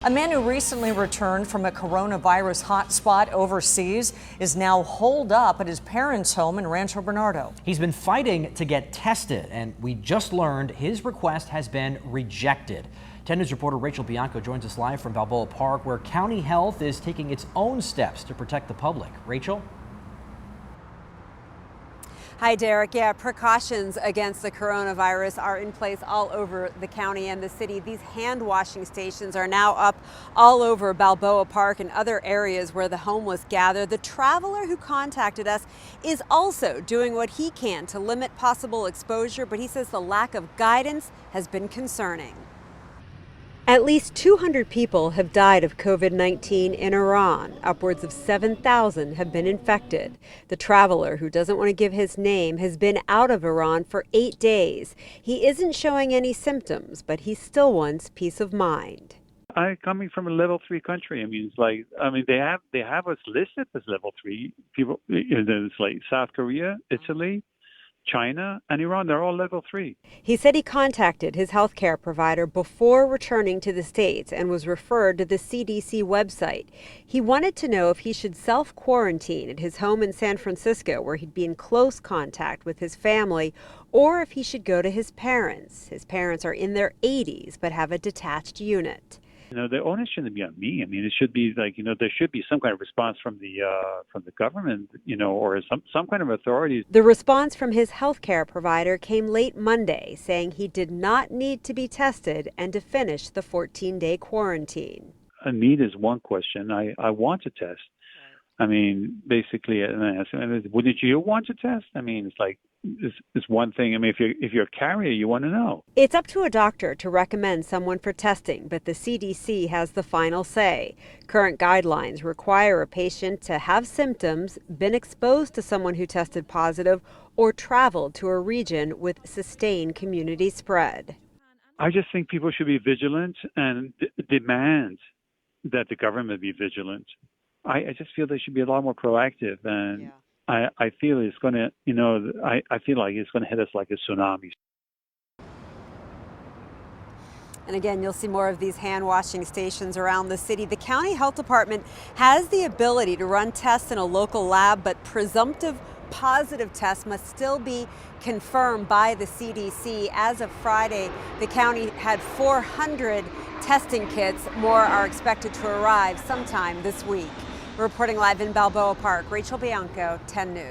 A man who recently returned from a coronavirus hotspot overseas is now holed up at his parents' home in Rancho Bernardo. He's been fighting to get tested, and we just learned his request has been rejected. 10 News reporter Rachel Bianco joins us live from Balboa Park, where county health is taking its own steps to protect the public. Rachel? Hi, Derek. Yeah, precautions against the coronavirus are in place all over the county and the city. These hand washing stations are now up all over Balboa Park and other areas where the homeless gather. The traveler who contacted us is also doing what he can to limit possible exposure, but he says the lack of guidance has been concerning. At least 200 people have died of COVID-19 in Iran. Upwards of 7,000 have been infected. The traveler, who doesn't want to give his name, has been out of Iran for 8 days. He isn't showing any symptoms, but he still wants peace of mind. I'm coming from a level 3 country. They have us listed as level 3 people. It's like South Korea, Italy, China, and Iran. They're all level 3. He said he contacted his healthcare provider before returning to the States and was referred to the CDC website. He wanted to know if he should self-quarantine at his home in San Francisco, where he'd be in close contact with his family, or if he should go to his parents. His parents are in their 80s but have a detached unit. The onus shouldn't be on me. It should be there should be some kind of response from the government, or some kind of authorities. The response from his healthcare provider came late Monday, saying he did not need to be tested and to finish the 14-day quarantine. A need is one question. I want to test. Basically, and I asked him, wouldn't you want to test? It's one thing. If you're a carrier, you want to know. It's up to a doctor to recommend someone for testing, but the CDC has the final say. Current guidelines require a patient to have symptoms, been exposed to someone who tested positive, or traveled to a region with sustained community spread. I just think people should be vigilant and demand that the government be vigilant. I just feel they should be a lot more proactive, and yeah. I feel it's going to, I feel like it's going to hit us like a tsunami. And again, you'll see more of these hand washing stations around the city. The county health department has the ability to run tests in a local lab, but presumptive positive tests must still be confirmed by the CDC. As of Friday, the county had 400 testing kits. More are expected to arrive sometime this week. Reporting live in Balboa Park, Rachel Bianco, 10 News.